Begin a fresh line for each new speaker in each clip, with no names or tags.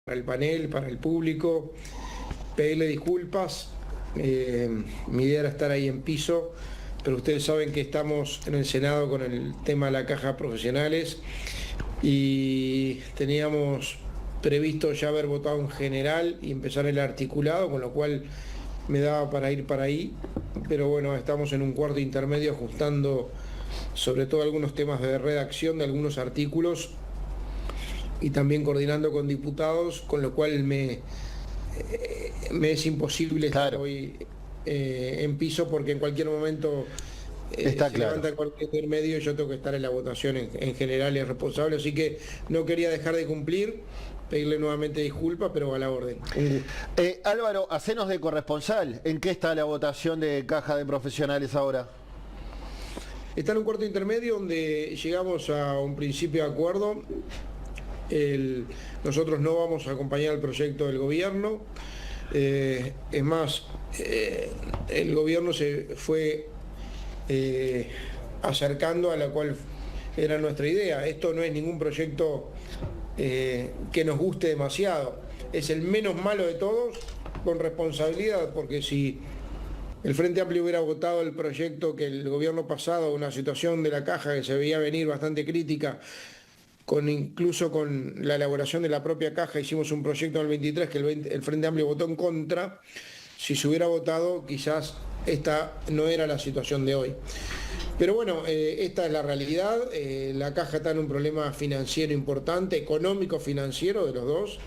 para el panel, para el público, pedirle disculpas. Mi idea era estar ahí en piso, pero ustedes saben que estamos en el Senado con el tema de la caja de profesionales y teníamos previsto ya haber votado en general y empezar el articulado, con lo cual me daba para ir para ahí, pero bueno, estamos en un cuarto intermedio ajustando sobre todo algunos temas de redacción de algunos artículos y también coordinando con diputados, con lo cual me es imposible estar hoy en piso, porque en cualquier momento
Está
se
claro.
levanta cualquier intermedio y yo tengo que estar en la votación en general, es responsable, así que no quería dejar de cumplir, pedirle nuevamente disculpas, pero a la orden. Un gusto.
Álvaro, hacenos de corresponsal. ¿En qué está la votación de caja de profesionales ahora?
Está en un cuarto intermedio donde llegamos a un principio de acuerdo. Nosotros no vamos a acompañar el proyecto del gobierno. Es más, el gobierno se fue acercando a la cual era nuestra idea. Esto no es ningún proyecto que nos guste demasiado. Es el menos malo de todos, con responsabilidad, porque si el Frente Amplio hubiera votado el proyecto que el gobierno pasado, una situación de la caja que se veía venir bastante crítica, incluso con la elaboración de la propia caja, hicimos un proyecto en el 23 que el Frente Amplio votó en contra. Si se hubiera votado, quizás esta no era la situación de hoy. Pero bueno, esta es la realidad. La caja está en un problema financiero importante, económico-financiero de los dos,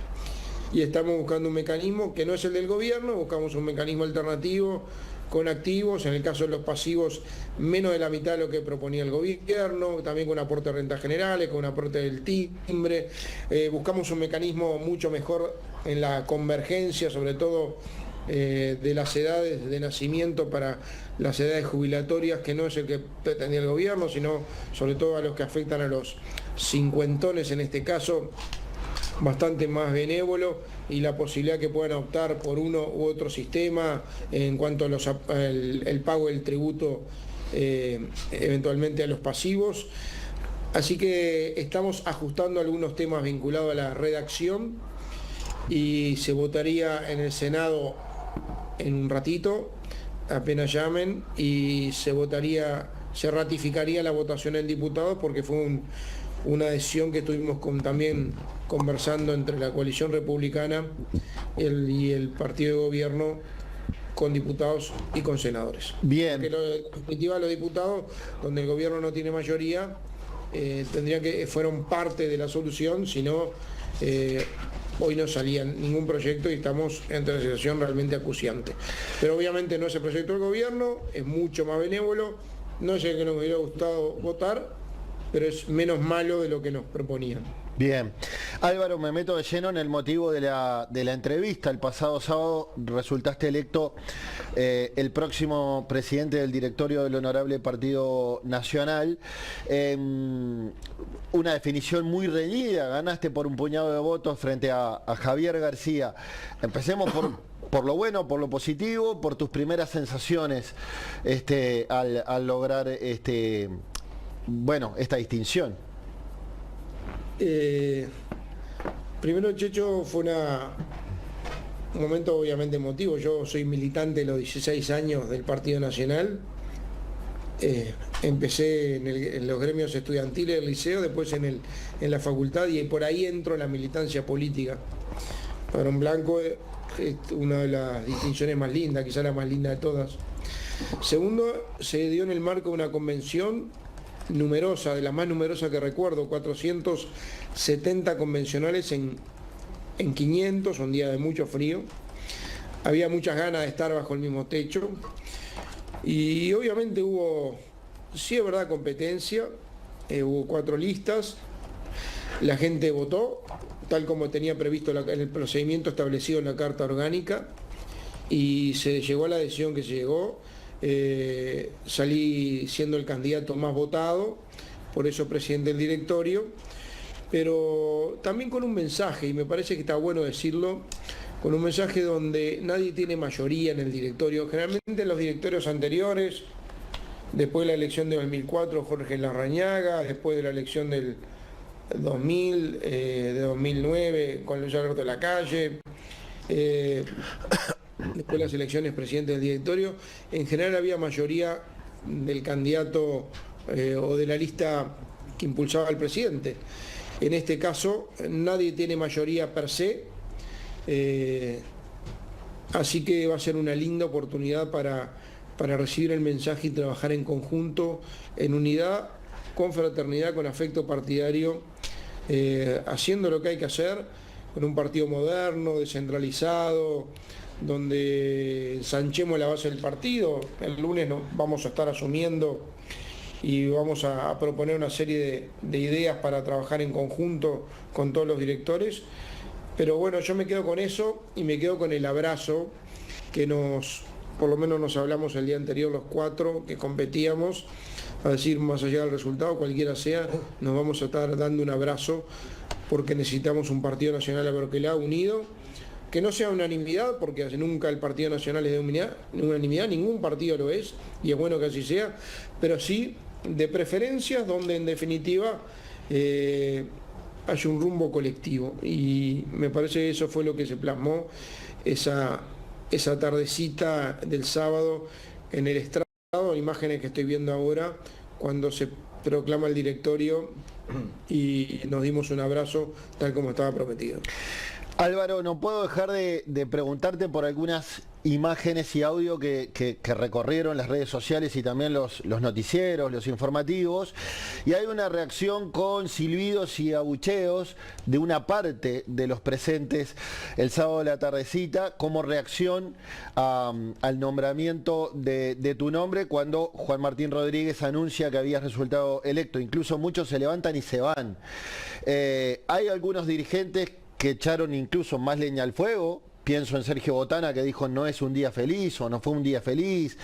y estamos buscando un mecanismo que no es el del gobierno, buscamos un mecanismo alternativo con activos, en el caso de los pasivos menos de la mitad de lo que proponía el gobierno, también con aporte de rentas generales, con aporte del timbre. Buscamos un mecanismo mucho mejor en la convergencia, sobre todo de las edades de nacimiento para las edades jubilatorias, que no es el que pretendía el gobierno, sino sobre todo a los que afectan a los cincuentones en este caso, bastante más benévolo, y la posibilidad que puedan optar por uno u otro sistema en cuanto a el pago del tributo eventualmente a los pasivos. Así que estamos ajustando algunos temas vinculados a la redacción y se votaría en el Senado en un ratito, apenas llamen, y se ratificaría la votación en diputados, porque fue una decisión que estuvimos también conversando entre la coalición republicana y el partido de gobierno, con diputados y con senadores.
Bien.
Porque en definitiva los diputados, donde el gobierno no tiene mayoría, fueron parte de la solución, si no, hoy no salía ningún proyecto y estamos ante una situación realmente acuciante. Pero obviamente no es el proyecto del gobierno, es mucho más benévolo, no es el que nos hubiera gustado votar, pero es menos malo de lo que nos proponían.
Bien. Álvaro, me meto de lleno en el motivo de la entrevista. El pasado sábado resultaste electo el próximo presidente del directorio del Honorable Partido Nacional. Una definición muy reñida, ganaste por un puñado de votos frente a Javier García. Empecemos por lo bueno, por lo positivo, por tus primeras sensaciones al lograr esta distinción.
Primero, Checho, fue un momento obviamente emotivo. Yo soy militante de los 16 años del Partido Nacional. Empecé en los gremios estudiantiles del liceo, después en la facultad, y por ahí entro en la militancia política. Padrón Blanco es una de las distinciones más lindas, quizá la más linda de todas. Segundo, se dio en el marco de una convención numerosa, de la más numerosa que recuerdo, 470 convencionales en 500, un día de mucho frío. Había muchas ganas de estar bajo el mismo techo y obviamente hubo, sí es verdad, competencia, hubo 4 listas, la gente votó tal como tenía previsto en el procedimiento establecido en la Carta Orgánica y se llegó a la decisión que se llegó. Salí siendo el candidato más votado, por eso presidente del directorio, pero también con un mensaje, y me parece que está bueno decirlo, con un mensaje donde nadie tiene mayoría en el directorio. Generalmente en los directorios anteriores, después de la elección de 2004, Jorge Larrañaga, después de la elección del 2000, de 2009 con Luis Alberto Lacalle, después las elecciones presidente del directorio, en general había mayoría del candidato o de la lista que impulsaba al presidente. En este caso nadie tiene mayoría per se, así que va a ser una linda oportunidad para recibir el mensaje y trabajar en conjunto, en unidad, con fraternidad, con afecto partidario, haciendo lo que hay que hacer, con un partido moderno, descentralizado, donde ensanchemos la base del partido. El lunes vamos a estar asumiendo y vamos a proponer una serie de ideas para trabajar en conjunto con todos los directores. Pero bueno, yo me quedo con eso y me quedo con el abrazo que por lo menos nos hablamos el día anterior los 4 que competíamos, a decir, más allá del resultado, cualquiera sea, nos vamos a estar dando un abrazo porque necesitamos un Partido Nacional Aberquelá unido, que no sea unanimidad, porque nunca el Partido Nacional es de unanimidad, ningún partido lo es, y es bueno que así sea, pero sí de preferencias donde en definitiva haya un rumbo colectivo. Y me parece que eso fue lo que se plasmó esa tardecita del sábado en el estrado, imágenes que estoy viendo ahora, cuando se proclama el directorio y nos dimos un abrazo tal como estaba prometido.
Álvaro, no puedo dejar de preguntarte por algunas imágenes y audio que recorrieron las redes sociales y también los noticieros, los informativos, y hay una reacción con silbidos y abucheos de una parte de los presentes el sábado de la tardecita como reacción al nombramiento de tu nombre cuando Juan Martín Rodríguez anuncia que habías resultado electo. Incluso muchos se levantan y se van. Hay algunos dirigentes que echaron incluso más leña al fuego. Pienso en Sergio Botana, que dijo no es un día feliz o no fue un día feliz,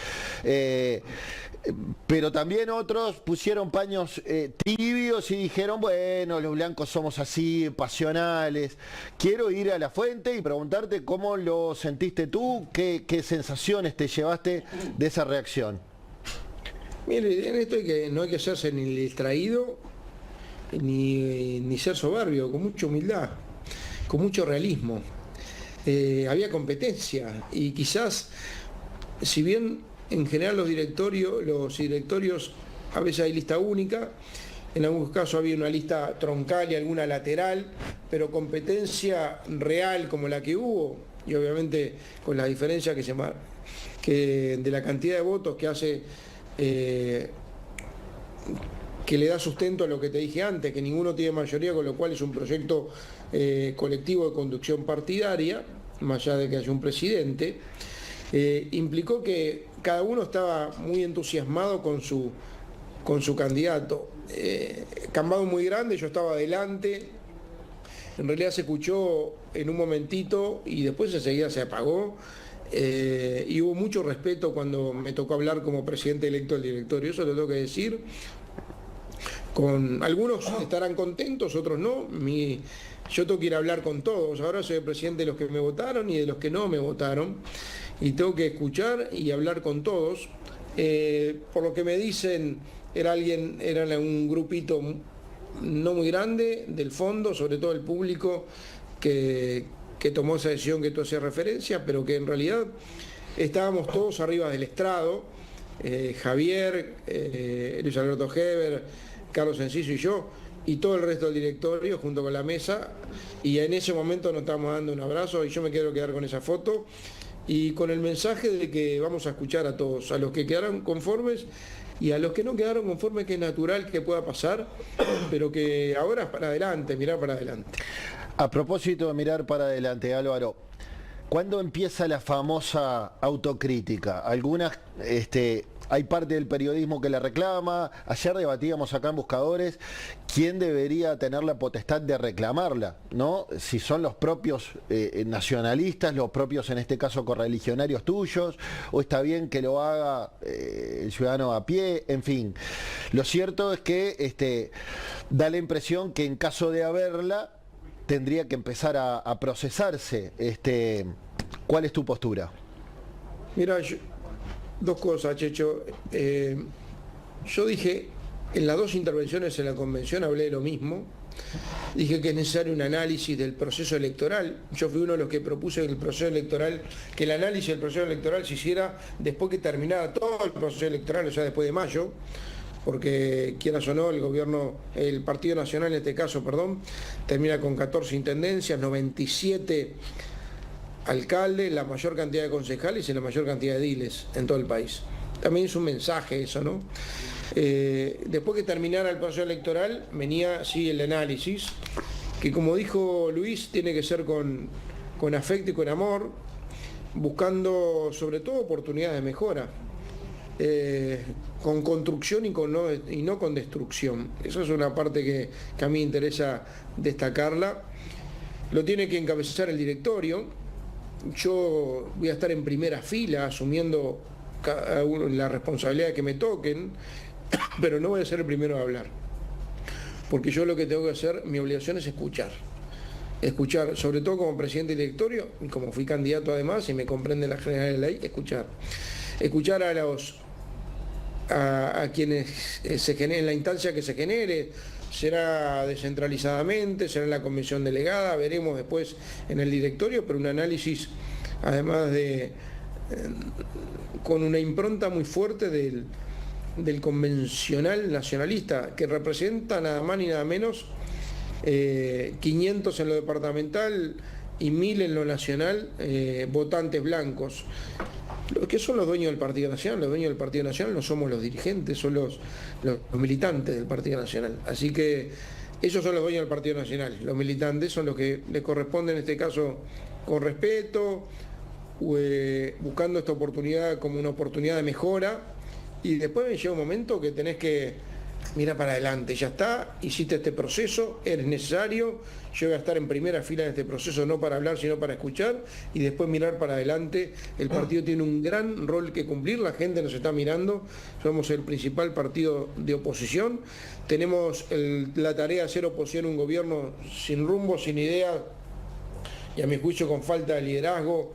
pero también otros pusieron paños tibios y dijeron, bueno, los blancos somos así, pasionales. Quiero ir a la fuente y preguntarte cómo lo sentiste tú, qué sensaciones te llevaste de esa reacción.
Mire, en esto no hay que hacerse ni distraído ni ser soberbio, con mucha humildad, con mucho realismo. Había competencia y quizás, si bien en general los directorios a veces hay lista única, en algunos casos había una lista troncal y alguna lateral, pero competencia real como la que hubo, y obviamente con la diferencia que de la cantidad de votos que hace, que le da sustento a lo que te dije antes, que ninguno tiene mayoría, con lo cual es un proyecto colectivo de conducción partidaria, más allá de que haya un presidente, implicó que cada uno estaba muy entusiasmado con su candidato. Cambado muy grande, yo estaba adelante, en realidad se escuchó en un momentito y después enseguida se apagó, y hubo mucho respeto cuando me tocó hablar como presidente electo del directorio, eso lo tengo que decir. Algunos estarán contentos, otros no. Yo tengo que ir a hablar con todos. Ahora soy el presidente de los que me votaron y de los que no me votaron. Y tengo que escuchar y hablar con todos. Por lo que me dicen, era un grupito no muy grande del fondo, sobre todo el público, que tomó esa decisión que tú hacías referencia, pero que en realidad estábamos todos arriba del estrado. Javier, Luis Alberto Heber, Carlos Enciso y yo, y todo el resto del directorio junto con la mesa, y en ese momento nos estamos dando un abrazo y yo me quiero quedar con esa foto y con el mensaje de que vamos a escuchar a todos, a los que quedaron conformes y a los que no quedaron conformes, que es natural que pueda pasar, pero que ahora es para adelante, mirar para adelante.
A propósito de mirar para adelante, Álvaro, ¿cuándo empieza la famosa autocrítica? Hay parte del periodismo que la reclama. Ayer debatíamos acá en Buscadores quién debería tener la potestad de reclamarla, ¿no? Si son los propios nacionalistas, los propios, en este caso, correligionarios tuyos, o está bien que lo haga el ciudadano a pie, en fin. Lo cierto es que da la impresión que en caso de haberla, tendría que empezar a procesarse. ¿Cuál es tu postura?
Mira, dos cosas, Checho. Yo dije, en las dos intervenciones en la convención hablé de lo mismo, Dije que es necesario un análisis del proceso electoral. Yo fui uno de los que propuse que el análisis del proceso electoral se hiciera después que terminara todo el proceso electoral, o sea, después de mayo, porque quieras o no, el Partido Nacional en este caso, termina con 14 intendencias, 97 alcaldes, la mayor cantidad de concejales y la mayor cantidad de ediles en todo el país. También es un mensaje eso, ¿no? Después que terminara el proceso electoral, venía sí el análisis, que como dijo Luis, tiene que ser con afecto y con amor, buscando sobre todo oportunidades de mejora, con construcción y no con destrucción. Esa es una parte que a mí me interesa destacarla. Lo tiene que encabezar el directorio. Yo voy a estar en primera fila asumiendo la responsabilidad que me toquen, pero no voy a ser el primero a hablar, porque yo lo que tengo que hacer, mi obligación es escuchar, sobre todo como presidente del directorio, y como fui candidato además, y me comprende la general de la ley, escuchar a quienes se generen, la instancia que se genere, será descentralizadamente, será en la convención delegada, veremos después en el directorio, pero un análisis además con una impronta muy fuerte del convencional nacionalista, que representa nada más ni nada menos 500 en lo departamental y 1000 en lo nacional, votantes blancos. Los que son los dueños del Partido Nacional, los dueños del Partido Nacional no somos los dirigentes, son los militantes del Partido Nacional. Así que ellos son los dueños del Partido Nacional, los militantes son los que les corresponde en este caso con respeto, buscando esta oportunidad como una oportunidad de mejora, y después me llega un momento que tenés que mirar para adelante, ya está, hiciste este proceso, eres necesario, yo voy a estar en primera fila en este proceso, no para hablar, sino para escuchar, y después mirar para adelante. El partido tiene un gran rol que cumplir, la gente nos está mirando, somos el principal partido de oposición, tenemos la tarea de hacer oposición a un gobierno sin rumbo, sin idea, y a mi juicio con falta de liderazgo,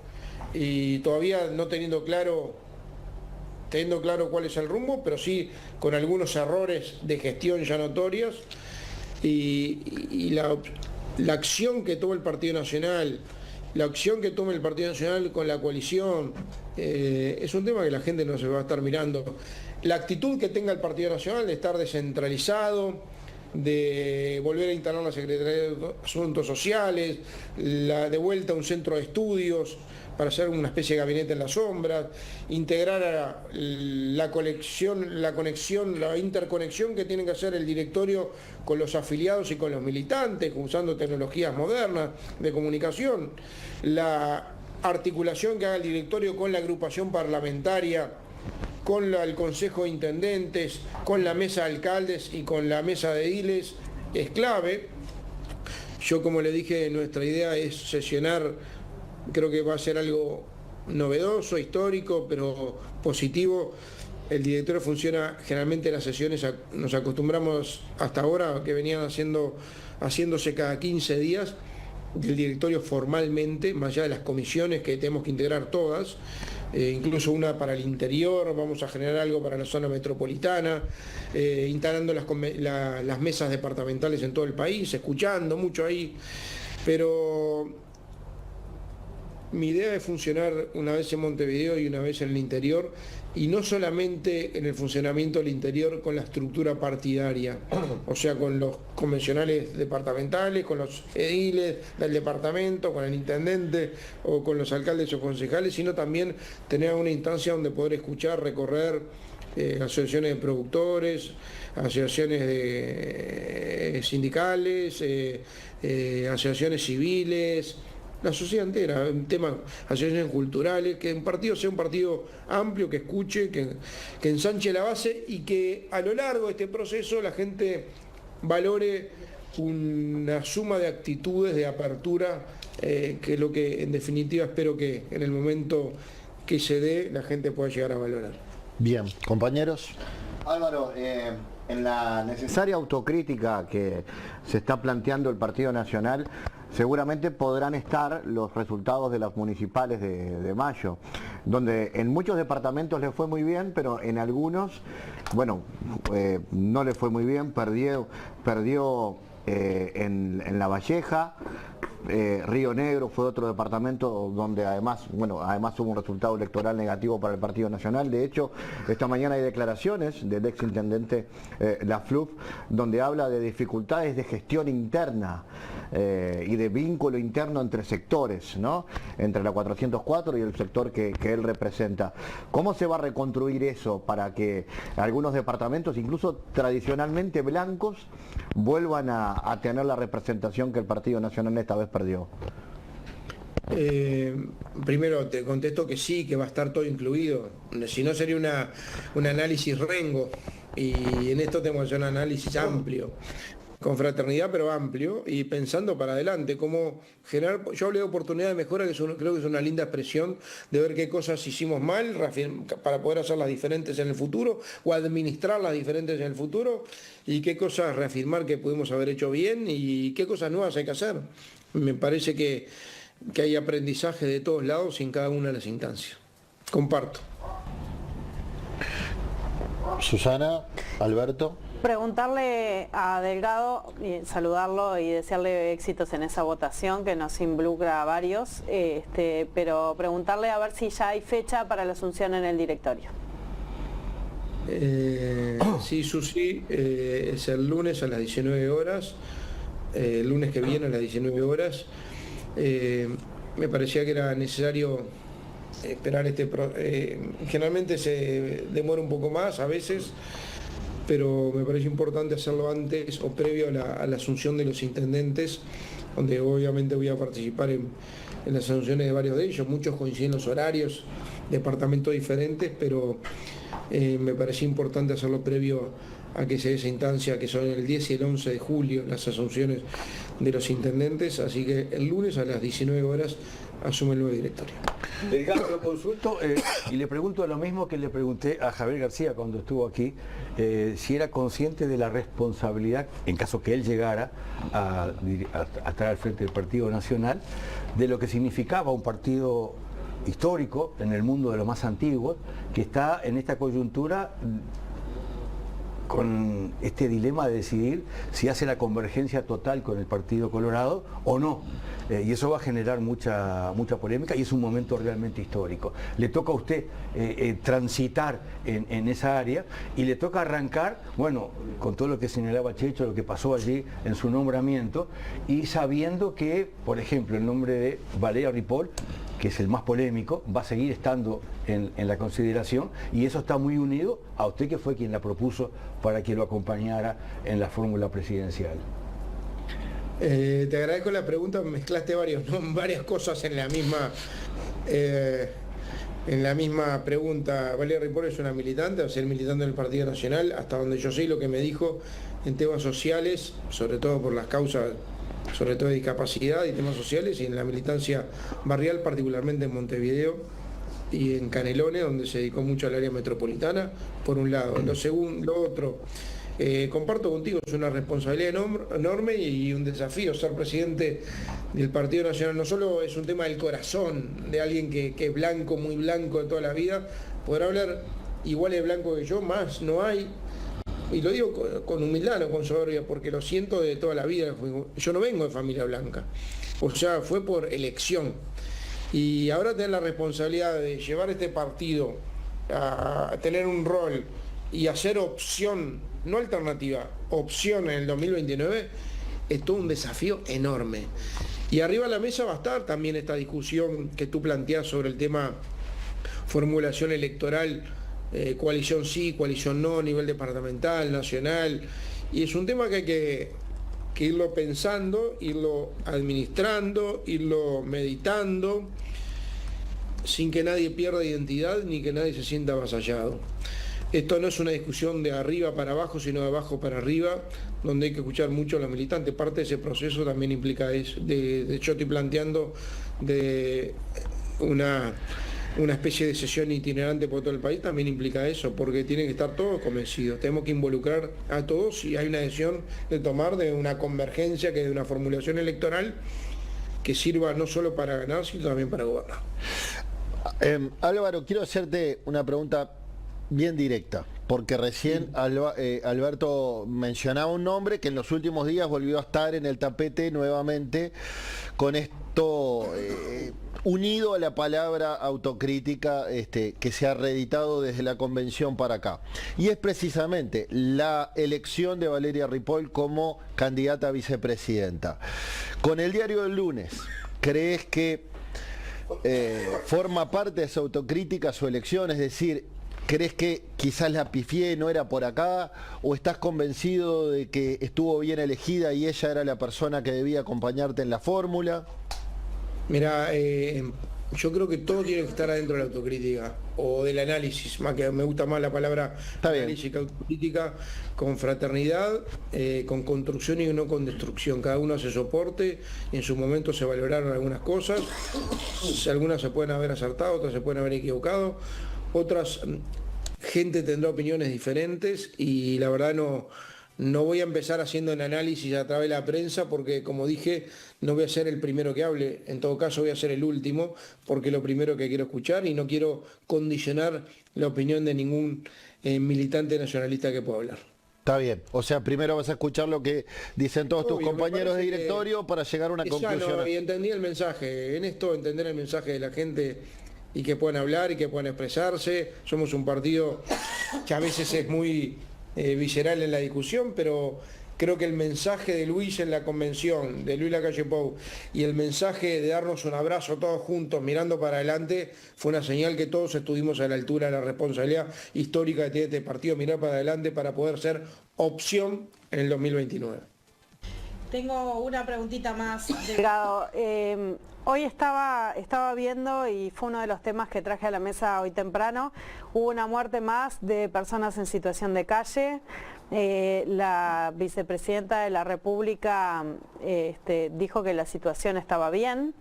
y todavía no teniendo claro cuál es el rumbo, pero sí con algunos errores de gestión ya notorios, y la acción que toma el Partido Nacional, con la coalición, es un tema que la gente no se va a estar mirando. La actitud que tenga el Partido Nacional de estar descentralizado, de volver a instalar la Secretaría de Asuntos Sociales, de vuelta a un centro de estudios, para hacer una especie de gabinete en las sombras, integrar la interconexión que tiene que hacer el directorio con los afiliados y con los militantes, usando tecnologías modernas de comunicación, la articulación que haga el directorio con la agrupación parlamentaria, con el Consejo de Intendentes, con la mesa de alcaldes y con la mesa de ediles, es clave. Yo, como le dije, nuestra idea es sesionar. Creo que va a ser algo novedoso, histórico, pero positivo. El directorio funciona generalmente en las sesiones, nos acostumbramos hasta ahora que venían haciéndose cada 15 días del directorio formalmente, más allá de las comisiones que tenemos que integrar todas, incluso una para el interior, vamos a generar algo para la zona metropolitana, instalando las mesas departamentales en todo el país, escuchando mucho ahí, pero mi idea es funcionar una vez en Montevideo y una vez en el interior, y no solamente en el funcionamiento del interior con la estructura partidaria, o sea, con los convencionales departamentales, con los ediles del departamento, con el intendente o con los alcaldes o concejales, sino también tener una instancia donde poder escuchar, recorrer asociaciones de productores, asociaciones sindicales, asociaciones civiles, la sociedad entera, asociaciones culturales, que un partido sea un partido amplio, que escuche, que ensanche la base, y que a lo largo de este proceso la gente valore una suma de actitudes de apertura, que es lo que en definitiva espero que en el momento que se dé la gente pueda llegar a valorar.
Bien, compañeros. Álvaro, en la necesaria autocrítica que se está planteando el Partido Nacional, seguramente podrán estar los resultados de las municipales de mayo, donde en muchos departamentos les fue muy bien, pero en algunos, bueno, no les fue muy bien, perdió en La Valleja. Río Negro fue otro departamento donde además hubo un resultado electoral negativo para el Partido Nacional. De hecho, esta mañana hay declaraciones del ex intendente Lafluf, donde habla de dificultades de gestión interna y de vínculo interno entre sectores, ¿no? Entre la 404 y el sector que él representa. ¿Cómo se va a reconstruir eso para que algunos departamentos, incluso tradicionalmente blancos, vuelvan a tener la representación que el Partido Nacional esta vez perdió?
Primero te contesto que sí, que va a estar todo incluido. Si no sería un análisis rengo, y en esto tenemos que hacer un análisis amplio, con fraternidad pero amplio, y pensando para adelante, cómo generar. Yo hablé de oportunidad de mejora, que creo que es una linda expresión de ver qué cosas hicimos mal para poder hacerlas diferentes en el futuro, o administrarlas diferentes en el futuro, y qué cosas reafirmar que pudimos haber hecho bien, y qué cosas nuevas hay que hacer. Me parece que hay aprendizaje de todos lados y en cada una de las instancias. Comparto.
Susana, Alberto.
Preguntarle a Delgado, saludarlo y desearle éxitos en esa votación que nos involucra a varios, pero preguntarle a ver si ya hay fecha para la asunción en el directorio.
Sí, Susi, es el lunes a las 19 horas, el lunes que viene a las 19 horas. Me parecía que era necesario esperar generalmente se demora un poco más a veces, pero me parece importante hacerlo antes o previo a la asunción de los intendentes, donde obviamente voy a participar en las asunciones de varios de ellos. Muchos coinciden los horarios, departamentos diferentes, pero me parecía importante hacerlo previo a que se dé esa instancia, que son el 10 y el 11 de julio, las asunciones de los intendentes. Así que el lunes a las 19 horas asume el nuevo directorio.
Delgado, lo consulto y le pregunto lo mismo que le pregunté a Javier García cuando estuvo aquí, si era consciente de la responsabilidad, en caso que él llegara a estar al frente del Partido Nacional, de lo que significaba un partido histórico en el mundo de los más antiguos, que está en esta coyuntura con este dilema de decidir si hace la convergencia total con el Partido Colorado o no. Y eso va a generar mucha polémica y es un momento realmente histórico. Le toca a usted transitar en esa área y le toca arrancar, bueno, con todo lo que señalaba Checho, lo que pasó allí en su nombramiento, y sabiendo que, por ejemplo, el nombre de Valeria Ripoll, que es el más polémico, va a seguir estando en la consideración, y eso está muy unido a usted, que fue quien la propuso para que lo acompañara en la fórmula presidencial.
Te agradezco la pregunta, mezclaste varias cosas en la misma pregunta. Valeria Ripoll es una militante, va a ser militante del Partido Nacional, hasta donde yo sé lo que me dijo en temas sociales, sobre todo por las causas, sobre todo de discapacidad y temas sociales, y en la militancia barrial, particularmente en Montevideo y en Canelones, donde se dedicó mucho al área metropolitana, por un lado. Lo otro, comparto contigo, es una responsabilidad enorme y un desafío ser presidente del Partido Nacional. No solo es un tema del corazón, de alguien que es blanco, muy blanco de toda la vida, podrá hablar igual de blanco que yo, más no hay. Y lo digo con humildad, no con soberbia, porque lo siento de toda la vida. Yo no vengo de familia blanca, o sea, fue por elección. Y ahora tener la responsabilidad de llevar este partido a tener un rol y hacer opción, no alternativa, opción en el 2029, es todo un desafío enorme. Y arriba de la mesa va a estar también esta discusión que tú planteás sobre el tema formulación electoral, coalición sí, coalición no, nivel departamental, nacional, y es un tema que hay que irlo pensando, irlo administrando, irlo meditando, sin que nadie pierda identidad ni que nadie se sienta avasallado. Esto no es una discusión de arriba para abajo, sino de abajo para arriba, donde hay que escuchar mucho a los militantes. Parte de ese proceso también implica eso. De hecho, estoy planteando de una especie de sesión itinerante por todo el país, también implica eso, porque tienen que estar todos convencidos. Tenemos que involucrar a todos, y hay una decisión de tomar de una convergencia, que es de una formulación electoral que sirva no solo para ganar, sino también para gobernar.
Álvaro, quiero hacerte una pregunta bien directa, porque recién Alberto mencionaba un nombre que en los últimos días volvió a estar en el tapete nuevamente con esto unido a la palabra autocrítica que se ha reeditado desde la convención para acá. Y es precisamente la elección de Valeria Ripoll como candidata a vicepresidenta. Con el diario del lunes, ¿crees que forma parte de esa autocrítica su elección? Es decir, ¿crees que quizás la pifié, no era por acá? ¿O estás convencido de que estuvo bien elegida y ella era la persona que debía acompañarte en la fórmula?
Mira, yo creo que todo tiene que estar adentro de la autocrítica o del análisis, más que me gusta más la palabra análisis que autocrítica, con fraternidad, con construcción y no con destrucción. Cada uno hace soporte, en su momento se valoraron algunas cosas, algunas se pueden haber acertado, otras se pueden haber equivocado, otras gente tendrá opiniones diferentes y la verdad no voy a empezar haciendo un análisis a través de la prensa porque, como dije, no voy a ser el primero que hable. En todo caso, voy a ser el último porque es lo primero que quiero escuchar y no quiero condicionar la opinión de ningún militante nacionalista que pueda hablar.
Está bien. O sea, primero vas a escuchar lo que dicen todos tus compañeros de directorio para llegar a una conclusión.
Y entendí el mensaje. En esto, entender el mensaje de la gente y que puedan hablar y que puedan expresarse. Somos un partido que a veces es muy visceral en la discusión, pero creo que el mensaje de Luis en la convención, de Luis Lacalle Pou, y el mensaje de darnos un abrazo todos juntos mirando para adelante, fue una señal que todos estuvimos a la altura de la responsabilidad histórica que tiene este partido, mirar para adelante para poder ser opción en el 2029.
Tengo una preguntita más.
Delgado, hoy estaba viendo y fue uno de los temas que traje a la mesa hoy temprano. Hubo una muerte más de personas en situación de calle. La vicepresidenta de la República dijo que la situación estaba bien.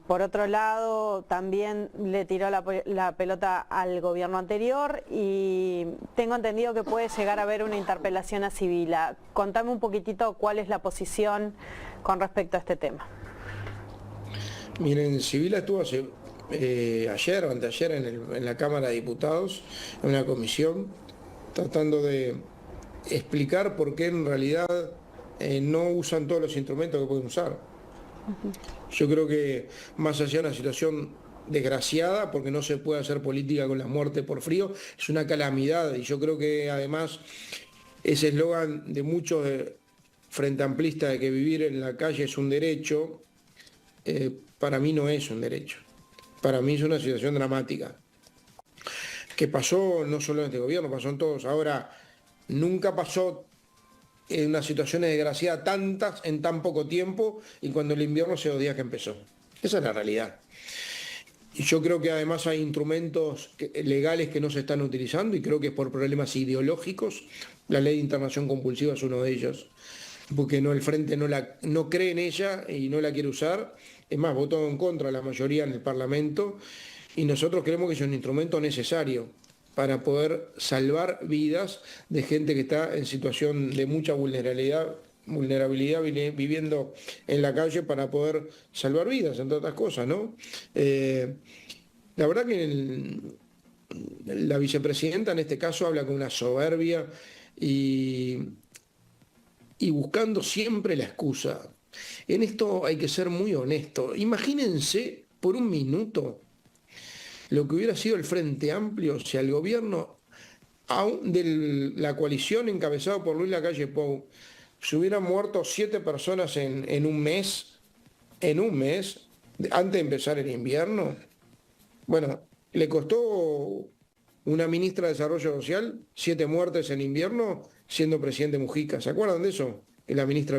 Por otro lado, también le tiró la pelota al gobierno anterior y tengo entendido que puede llegar a haber una interpelación a Sibila. Contame un poquitito cuál es la posición con respecto a este tema.
Miren, Sibila estuvo ayer o anteayer en la Cámara de Diputados, en una comisión, tratando de explicar por qué en realidad no usan todos los instrumentos que pueden usar. Yo creo que más allá de una situación desgraciada, porque no se puede hacer política con la muerte por frío, es una calamidad y yo creo que además ese eslogan de muchos frente amplistas de que vivir en la calle es un derecho, para mí no es un derecho, para mí es una situación dramática, que pasó no solo en este gobierno, pasó en todos. Ahora, nunca pasó en una situación desgraciada tantas en tan poco tiempo y cuando el invierno hace 2 días que empezó. Esa es la realidad. Y yo creo que además hay instrumentos legales que no se están utilizando y creo que es por problemas ideológicos. La ley de internación compulsiva es uno de ellos, porque el Frente no cree en ella y no la quiere usar. Es más, votó en contra la mayoría en el Parlamento y nosotros creemos que es un instrumento necesario para poder salvar vidas de gente que está en situación de mucha vulnerabilidad viviendo en la calle para poder salvar vidas, entre otras cosas, ¿no? La verdad que la vicepresidenta en este caso habla con una soberbia y buscando siempre la excusa. En esto hay que ser muy honesto. Imagínense por un minuto lo que hubiera sido el Frente Amplio si al gobierno de la coalición encabezado por Luis Lacalle Pou se hubieran muerto 7 personas en un mes, antes de empezar el invierno. Bueno, le costó una ministra de Desarrollo Social 7 muertes en invierno siendo presidente Mujica. ¿Se acuerdan de eso? La ministra